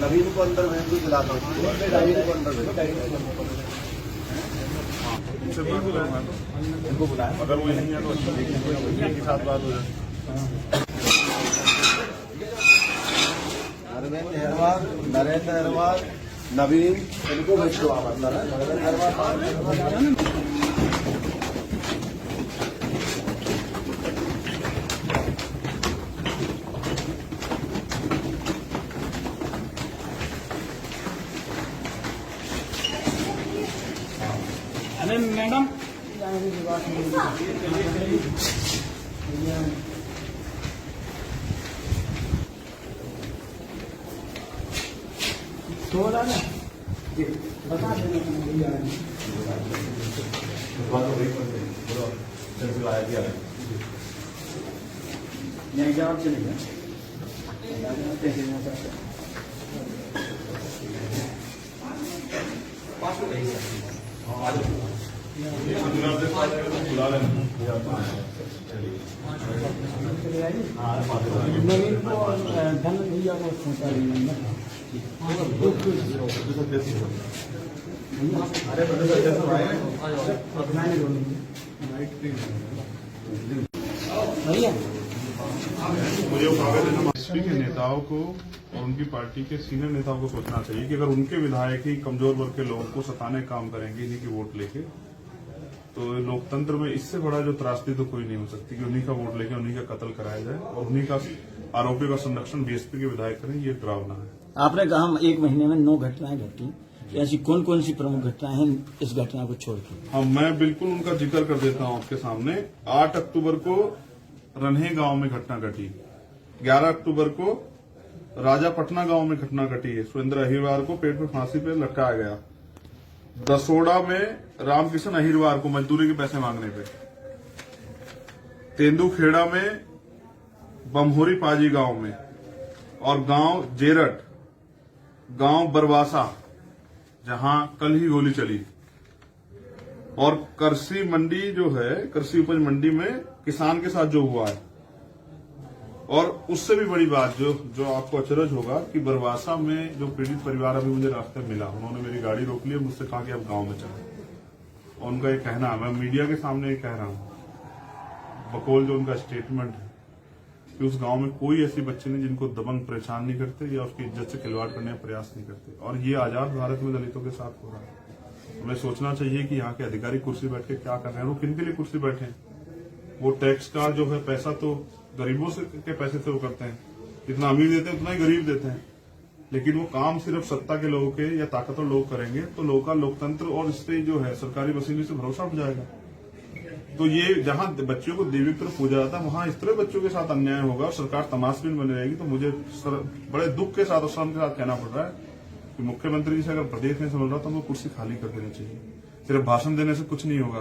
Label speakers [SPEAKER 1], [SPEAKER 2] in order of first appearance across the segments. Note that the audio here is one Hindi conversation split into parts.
[SPEAKER 1] नवीन को अंदर मैं भी बुलाता हूँ, नवीन को अंदर इनको बुलाया, अगर वो नहीं है तो के साथ बात हो जाए। अरविंद अहरवाल, नरेंद्र अहरवाल, नवीन, इनको भेज दो आप अंदर। नरेंद्र अहरवाल
[SPEAKER 2] अरे मैडम थोड़ा ना बता देना जवाब चलेगा। नवीन को धन भैया को
[SPEAKER 3] मुझे एसपी के नेताओं को और उनकी पार्टी के सीनियर नेताओं को सोचना चाहिए कि अगर उनके विधायक ही कमजोर वर्ग के लोगों को सताने का काम करेंगे इन्हीं की वोट लेके, तो लोकतंत्र में इससे बड़ा जो त्रासदी तो कोई नहीं हो सकती कि उन्हीं का वोट लेके उन्हीं का कत्ल कराया जाए और उन्हीं का आरोपी का संरक्षण बीएसपी के विधायक करें, ये डरावना है।
[SPEAKER 2] आपने कहा हम 1 महीने में 9 घटनाएं घटी, ऐसी कौन कौन सी प्रमुख घटनाएं हैं इस घटना को छोड़ के?
[SPEAKER 3] हाँ, मैं बिल्कुल उनका जिक्र कर देता हूँ आपके सामने। 8 अक्टूबर को रन्हे गांव में घटना घटी, 11 अक्टूबर को राजापटना गांव में घटना घटी है, सुरेंद्र अहिरवार को पेट पे फांसी पे लटकाया गया। दसोड़ा में रामकिशन अहिरवार को मजदूरी के पैसे मांगने पे, तेंदुखेड़ा में बमहोरी पाजी गांव में, और गांव जेरट, गांव बरवासा जहां कल ही गोली चली, और कृषि मंडी जो है, कृषि उपज मंडी में किसान के साथ जो हुआ है। और उससे भी बड़ी बात जो आपको अचरज होगा कि बरवासा में जो पीड़ित परिवार अभी मुझे रास्ते में मिला, उन्होंने मेरी गाड़ी रोक ली, मुझसे कहा कि अब गांव में चले। और उनका ये कहना है, मैं मीडिया के सामने ये कह रहा हूं, बकौल जो उनका स्टेटमेंट है कि उस गांव में कोई ऐसी बच्चे नहीं जिनको दबंग परेशान नहीं करते या उसकी इज्जत से खिलवाड़ करने का प्रयास नहीं करते। और ये आजाद भारत में दलितों के साथ हो रहा है। हमें सोचना चाहिए कि यहाँ के अधिकारी कुर्सी बैठ के क्या कर रहे हैं, वो किन के लिए कुर्सी बैठे हैं। वो टैक्स का जो है पैसा तो गरीबों से के पैसे से वो करते हैं, जितना अमीर देते हैं उतना ही गरीब देते हैं, लेकिन वो काम सिर्फ सत्ता के लोगों के या ताकतवर लोग करेंगे तो लोगों का लोकतंत्र और इससे जो है सरकारी वसूली से भरोसा उठ जाएगा। तो ये जहां बच्चों को देवी की तरफ पूजा जाता है वहां इस तरह बच्चों के साथ अन्याय होगा और सरकार तमाशबीन बनी रहेगी। तो मुझे बड़े दुख के साथ और शर्म के साथ कहना पड़ रहा है कि मुख्यमंत्री जी से अगर प्रदेश नहीं समझ रहा तो उनको कुर्सी खाली कर देनी चाहिए। सिर्फ भाषण देने से कुछ नहीं होगा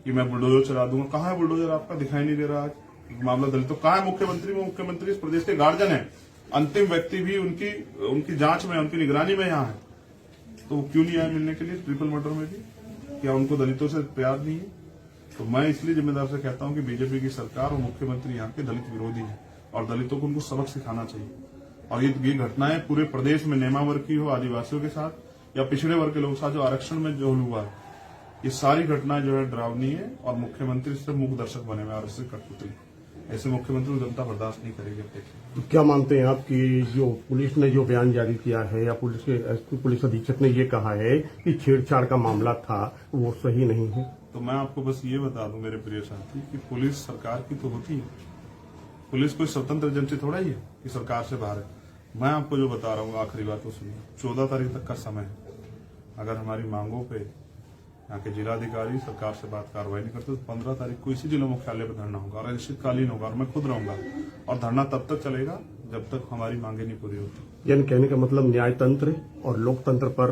[SPEAKER 3] कि मैं बुलडोजर चला दूंगा। कहाँ है बुलडोजर? आपका दिखाई नहीं दे रहा आज मामला दलितों। कहाँ है मुख्यमंत्री? वो मुख्यमंत्री इस प्रदेश के गार्जियन है, अंतिम व्यक्ति भी उनकी जांच में, उनकी निगरानी में यहाँ है, तो वो क्यों नहीं आए मिलने के लिए? ट्रिपल मर्डर में भी क्या उनको दलितों से प्यार नहीं है? तो मैं इसलिए जिम्मेदार से कहता हूं कि बीजेपी की सरकार और मुख्यमंत्री यहाँ के दलित विरोधी है और दलितों को उनको सबक सिखाना चाहिए। और ये घटनाएं पूरे प्रदेश में नेमा वर्ग की हो, आदिवासियों के साथ या पिछड़े वर्ग के लोगों के साथ जो आरक्षण में जो हुआ है, ये सारी घटनाएं जो है डरावनी है और मुख्यमंत्री सिर्फ मूक दर्शक बने हुए आरएसएस कठपुतली। ऐसे मुख्यमंत्री को जनता बर्दाश्त नहीं करेगी।
[SPEAKER 4] तो क्या मानते हैं आप कि जो पुलिस ने जो बयान जारी किया है या पुलिस अधीक्षक ने ये कहा है कि छेड़छाड़ का मामला था, वो सही नहीं है?
[SPEAKER 3] तो मैं आपको बस ये बता दूं मेरे प्रिय साथी कि पुलिस सरकार की तो होती है, पुलिस कोई स्वतंत्र एजेंसी थोड़ा ही है कि सरकार से बाहर है। मैं आपको जो बता रहा हूँ आखिरी बात तो सुनिए, 14 तारीख तक का समय है। अगर हमारी मांगों पे यहाँ के जिलाधिकारी सरकार से बात कार्रवाई नहीं करते तो 15 तारीख को इसी जिला मुख्यालय पर धरना होगा और अनिश्चितकालीन होगा और मैं खुद रहूंगा और धरना तब तक चलेगा जब तक हमारी मांगे नहीं पूरी होती।
[SPEAKER 4] यानी कहने का मतलब न्यायतंत्र और लोकतंत्र पर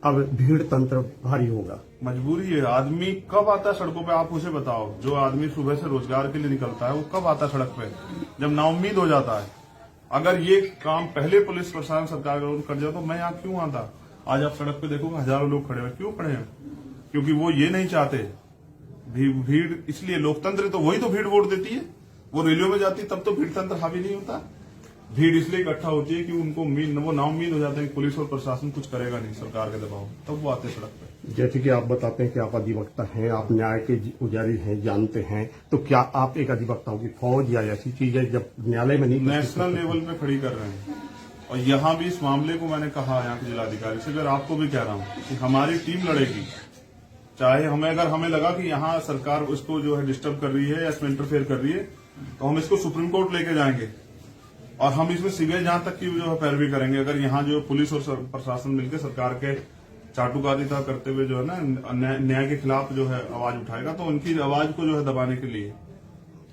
[SPEAKER 4] अब भीड़ तंत्र भारी होगा।
[SPEAKER 3] मजबूरी है। आदमी कब आता है सड़कों पे? आप उसे बताओ। जो आदमी सुबह से रोजगार के लिए निकलता है वो कब आता है सड़क पे? जब नाउम्मीद हो जाता है। अगर ये काम पहले पुलिस प्रशासन सरकार कर जाए तो मैं यहाँ क्यों आता। आज आप सड़क पे देखोगे हजारों लोग खड़े हैं, क्यों खड़े हैं? क्योंकि वो ये नहीं चाहते भीड़, इसलिए लोकतंत्र तो वही तो भीड़ वोट देती है। वो रैलियों में जाती तब तो भीड़ तंत्र हावी नहीं होता। भीड़ इसलिए इकट्ठा होती है कि उनको वो नाउम्मीद हो जाते हैं कि पुलिस और प्रशासन कुछ करेगा नहीं सरकार के दबाव, तब वो आते सड़क पे।
[SPEAKER 4] जैसे कि आप बताते हैं कि आप अधिवक्ता हैं, आप न्याय के पुजारी हैं, जानते हैं, तो क्या आप एक अधिवक्ताओं की फौज या ऐसी चीज है जब न्यायालय में नहीं
[SPEAKER 3] नेशनल लेवल पे खड़ी कर रहे हैं। और यहाँ भी इस मामले को मैंने कहा यहाँ के जिलाधिकारी से, अगर आपको भी कह रहा हूँ कि हमारी टीम लड़ेगी, चाहे अगर हमें लगा कि यहाँ सरकार इसको जो है डिस्टर्ब कर रही है या इसमें इंटरफेयर कर रही है, तो हम इसको सुप्रीम कोर्ट लेके जाएंगे और हम इसमें सीबीआई जांच तक की जो है पैरवी करेंगे। अगर यहाँ जो पुलिस और प्रशासन मिलकर सरकार के चाटुकारिता करते हुए जो है ना न्याय के खिलाफ जो है आवाज उठाएगा, तो उनकी आवाज को जो है दबाने के लिए।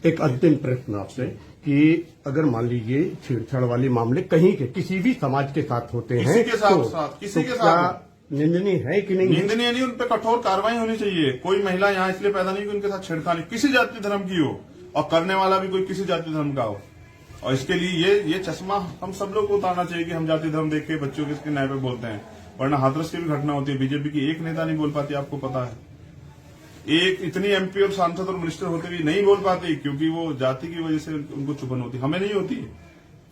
[SPEAKER 4] एक अंतिम प्रश्न आपसे कि अगर मान लीजिए छेड़छाड़ वाले मामले कहीं के किसी भी समाज के साथ होते हैं,
[SPEAKER 3] किसी के साथ किसी के साथ
[SPEAKER 4] निंदनीय है कि नहीं?
[SPEAKER 3] निंदनीय नहीं, उन पर कठोर कार्रवाई होनी चाहिए। कोई महिला यहाँ इसलिए पैदा नहीं कि उनके साथ छेड़खानी किसी जाति धर्म की हो, और करने वाला भी कोई किसी जाति धर्म का हो। और इसके लिए ये चश्मा हम सब लोग को उतारना चाहिए कि हम जाति धर्म देख के बच्चों के न्याय पे बोलते हैं, वरना हाथरस की भी घटना होती है। बीजेपी की एक नेता नहीं बोल पाती, आपको पता है। एक इतनी एमपी और सांसद और मिनिस्टर होते भी नहीं बोल पाती, क्योंकि वो जाति की वजह से उनको चुभन होती। हमें नहीं होती।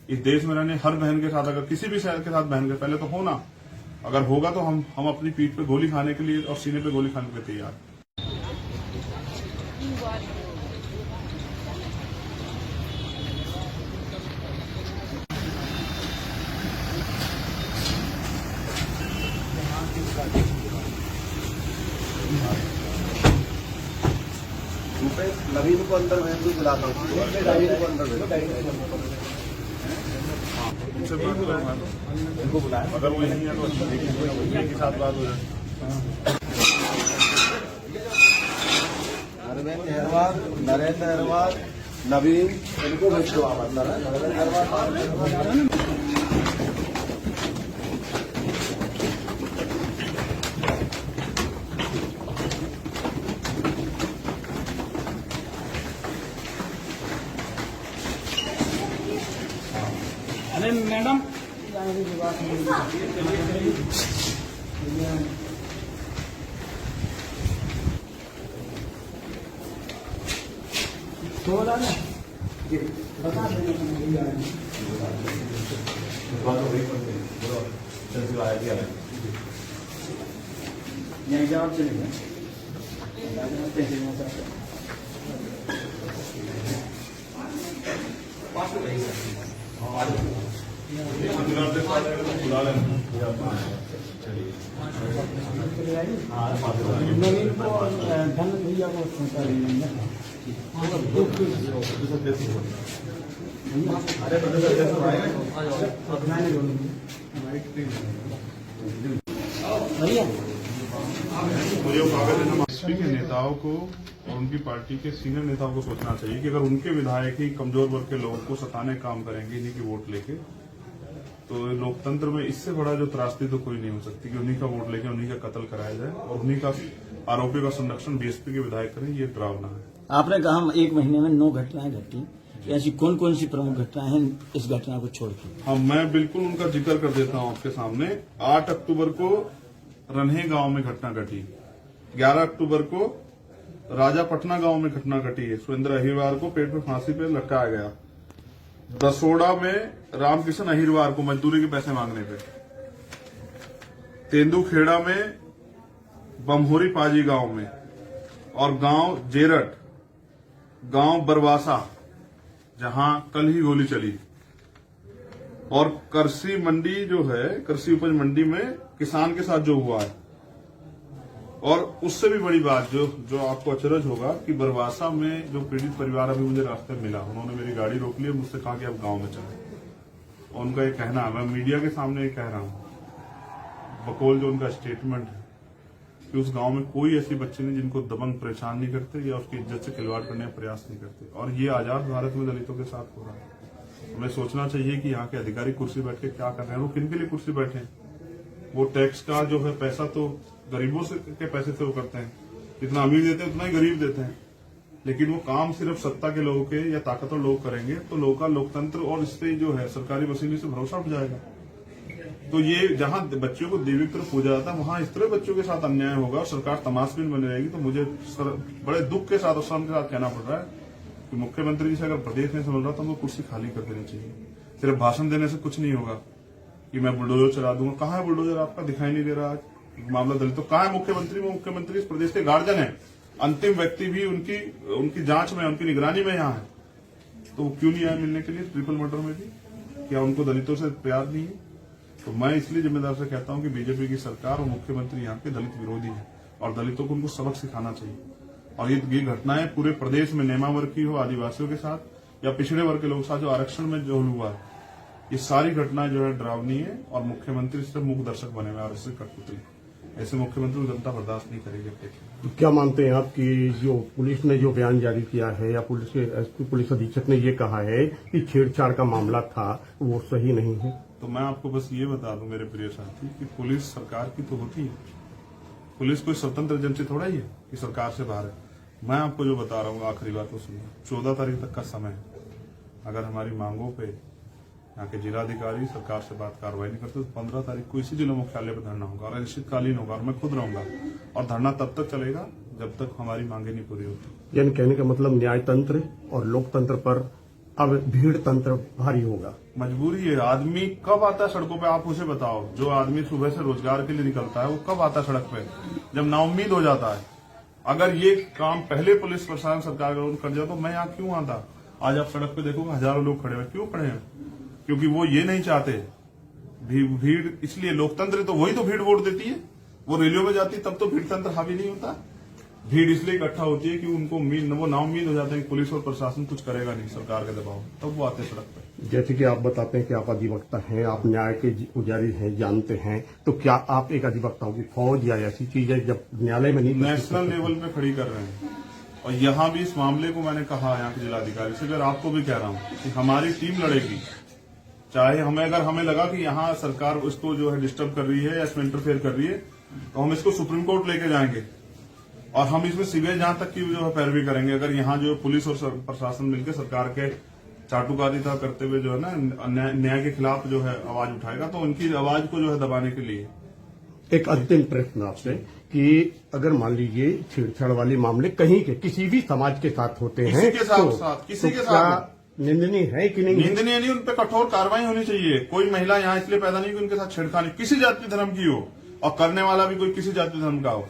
[SPEAKER 3] इस देश में रहने हर बहन के साथ, अगर किसी भी शहर के साथ बहन के पहले तो होना, अगर होगा तो हम अपनी पीठ पे गोली खाने के लिए और सीने पे गोली खाने के लिए तैयार।
[SPEAKER 1] नवीन को अंदर मैं भी बुलाता हूँ, नवीन को अंदर
[SPEAKER 3] उनसे बात करूंगा, उनको बुलाया, अगर वो नहीं है तो अच्छी के साथ बात हो जाए।
[SPEAKER 1] नरेंद्र अहरवाल, नवीन, इनको भेज दो आप अंदर। नरेंद्र अहरवाल
[SPEAKER 2] अरे मैडम थोड़ा ना बता नहीं जवाब चलेगा।
[SPEAKER 3] बुला लेना।
[SPEAKER 2] नवीन को धन भैया को भैया
[SPEAKER 3] मुझे एसपी के नेताओं को और उनकी पार्टी के सीनियर नेताओं को सोचना चाहिए कि अगर उनके विधायक ही कमजोर वर्ग के लोगों को सताने का काम करेंगे इन्हीं की वोट लेके, तो लोकतंत्र में इससे बड़ा जो त्रासदी तो कोई नहीं हो सकती कि उन्हीं का वोट लेके उन्हीं का कत्ल कराया जाए और उन्हीं का आरोपी का संरक्षण बीएसपी के विधायक करें। ये डरावना है।
[SPEAKER 2] आपने कहा हम एक महीने में 9 घटनाएं घटी, ऐसी कौन कौन सी प्रमुख घटनाएं हैं इस घटना को छोड़ के?
[SPEAKER 3] हाँ, मैं बिल्कुल उनका जिक्र कर देता हूँ आपके सामने। 8 अक्टूबर को रन्हे गांव में घटना घटी, 11 अक्टूबर को राजापटना गांव में घटना घटी है, सुरेंद्र अहिरवार को पेट में फांसी पे लटकाया गया। दसोड़ा में रामकिशन अहिरवार को मजदूरी के पैसे मांगने पे। तेंदुखेड़ा में बमहोरी पाजी गांव में, और गांव जेरट, गांव बरवासा जहां कल ही गोली चली, और कृषि मंडी जो है कृषि उपज मंडी में किसान के साथ जो हुआ है। और उससे भी बड़ी बात जो आपको अचरज होगा कि बरवासा में जो पीड़ित परिवार अभी मुझे रास्ते में मिला, उन्होंने मेरी गाड़ी रोक ली, मुझसे कहा कि आप गांव में चले। और उनका ये कहना है, मैं मीडिया के सामने ये कह रहा हूं, बकौल जो उनका स्टेटमेंट है कि उस गांव में कोई ऐसी बच्चे नहीं जिनको दबंग परेशान नहीं करते या उसकी इज्जत से खिलवाड़ करने का प्रयास नहीं करते। और ये आजाद भारत में दलितों के साथ हो रहा है। हमें सोचना चाहिए कि यहाँ के अधिकारी कुर्सी बैठ के क्या कर रहे हैं, वो किन के लिए कुर्सी बैठे हैं। वो टैक्स का जो है पैसा तो गरीबों से के पैसे से वो करते हैं, जितना अमीर देते हैं उतना ही गरीब देते हैं। लेकिन वो काम सिर्फ सत्ता के लोगों के या ताकतवर लोग करेंगे तो लोगों का लोकतंत्र और इस पे जो है सरकारी वसूली से भरोसा उठ जाएगा। तो ये जहां बच्चों को देवी की तरफ पूजा जाता है वहां इस तरह बच्चों के साथ अन्याय होगा और सरकार तमाशबीन बनी रहेगी। तो मुझे बड़े दुख के साथ और शर्म के साथ कहना पड़ रहा है कि मुख्यमंत्री जी से अगर प्रदेश नहीं संभल रहा तो उनको कुर्सी खाली कर देनी चाहिए। सिर्फ भाषण देने से कुछ नहीं होगा कि मैं बुलडोजर चला दूंगा। कहाँ है बुलडोजर? आपका दिखाई नहीं दे रहा आज मामला दलित। तो कहाँ है मुख्यमंत्री? वो मुख्यमंत्री इस प्रदेश के गार्जियन है, अंतिम व्यक्ति भी उनकी जांच में, उनकी निगरानी में यहाँ है। तो वो क्यों नहीं आए मिलने के लिए ट्रिपल मर्डर में भी? क्या उनको दलितों से प्यार नहीं है? तो मैं इसलिए जिम्मेदार से कहता हूं कि बीजेपी की सरकार और मुख्यमंत्री यहाँ के दलित विरोधी है और दलितों को उनको सबक सिखाना चाहिए। और ये घटनाएं पूरे प्रदेश में नेमा वर्ग की हो, आदिवासियों के साथ या पिछड़े वर्ग के लोगों के साथ जो आरक्षण में जो हुआ है, ये सारी घटनाएं जो है डरावनी है और मुख्यमंत्री सिर्फ मूक दर्शक बने हुए और इससे कठपुतली। ऐसे मुख्यमंत्री को जनता बर्दाश्त नहीं करेगी।
[SPEAKER 4] तो क्या मानते हैं आप कि जो पुलिस ने जो बयान जारी किया है या पुलिस के एसपी पुलिस अधीक्षक ने ये कहा है कि छेड़छाड़ का मामला था, वो सही नहीं है?
[SPEAKER 3] तो मैं आपको बस ये बता दूं मेरे प्रिय साथी कि पुलिस सरकार की तो होती है। पुलिस कोई स्वतंत्र एजेंसी थोड़ा ही है कि सरकार से बाहर है। मैं आपको जो बता रहा हूँ आखिरी बात तो सुनिए। 14 तारीख तक का समय है। अगर हमारी मांगों पे यहाँ के जिलाधिकारी सरकार से बात कार्रवाई नहीं करते तो 15 तारीख को इसी जिला मुख्यालय पर धरना होगा और अनिश्चितकालीन होगा और मैं खुद रहूंगा और धरना तब तक चलेगा जब तक हमारी मांगे नहीं पूरी होती।
[SPEAKER 4] यानी कहने का मतलब न्याय तंत्र और लोकतंत्र पर अब भीड़ तंत्र भारी होगा।
[SPEAKER 3] मजबूरी है। आदमी कब आता है सड़कों पे? आप उसे बताओ। जो आदमी सुबह से रोजगार के लिए निकलता है वो कब आता है सड़क पे? जब नाउम्मीद हो जाता है। अगर ये काम पहले पुलिस प्रशासन सरकार कर जाए तो मैं यहाँ क्यों आता? आज आप सड़क पे देखोगे हजारों लोग खड़े हुए। क्यों खड़े हैं? क्योंकि वो ये नहीं चाहते भीड़। इसलिए लोकतंत्र तो वही तो भीड़ वोट देती है। वो रैलियों में जाती तब तो भीड़ तंत्र हावी नहीं होता। भीड़ इसलिए इकट्ठा होती है कि उनको वो नाउम्मीद हो जाते हैं कि पुलिस और प्रशासन कुछ करेगा नहीं सरकार के दबाव, तब वो आते सड़क पर।
[SPEAKER 4] जैसे कि आप बताते हैं कि आप अधिवक्ता हैं, आप न्याय के पुजारी हैं, जानते हैं, तो क्या आप एक अधिवक्ताओं की फौज या ऐसी चीज है जब न्यायालय में नहीं
[SPEAKER 3] नेशनल लेवल पे खड़ी कर रहे हैं? और यहाँ भी इस मामले को मैंने कहा यहाँ के जिलाधिकारी से, अगर आपको भी कह रहा हूँ कि हमारी टीम लड़ेगी। चाहे अगर हमें लगा कि यहाँ सरकार इसको जो है डिस्टर्ब कर रही है या इसमें इंटरफेयर कर रही है तो हम इसको सुप्रीम कोर्ट लेके जाएंगे और हम इसमें सीबीआई जहां तक की जो है पैरवी करेंगे। अगर यहाँ जो पुलिस और प्रशासन मिलकर सरकार के चाटुकारिता करते हुए जो है ना न्याय के खिलाफ जो है आवाज उठाएगा तो उनकी आवाज को जो है दबाने के लिए।
[SPEAKER 4] एक अंतिम प्रश्न आपसे कि अगर मान लीजिए छेड़छाड़ वाले मामले कहीं के किसी भी समाज के साथ होते हैं,
[SPEAKER 3] किसी के साथ
[SPEAKER 4] निंदनीय है कि नहीं?
[SPEAKER 3] निंदनीय नहीं, उन पर कठोर कार्रवाई होनी चाहिए। कोई महिला यहाँ इसलिए पैदा नहीं कि उनके साथ छेड़खानी किसी जाति धर्म की हो और करने वाला भी कोई किसी जाति धर्म का हो।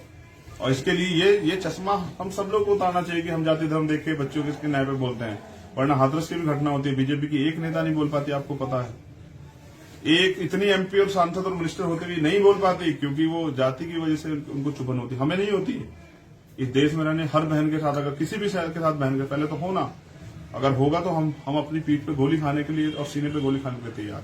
[SPEAKER 3] और इसके लिए ये चश्मा हम सब लोग को उतारना चाहिए कि हम जाति धर्म देख के बच्चों के न्याय पे बोलते हैं, वरना हाथरस की भी घटना होती है। बीजेपी की एक नेता नहीं बोल पाती, आपको पता है। एक इतनी एमपी और सांसद और मिनिस्टर होते हुए नहीं बोल पाती क्योंकि वो जाति की वजह से उनको चुभन होती। हमें नहीं होती। इस देश में रहने हर बहन के साथ, अगर किसी भी शहर के साथ बहन के पहले तो होना, अगर होगा तो हम अपनी पीठ पे गोली खाने के लिए और सीने पे गोली खाने के लिए तैयार।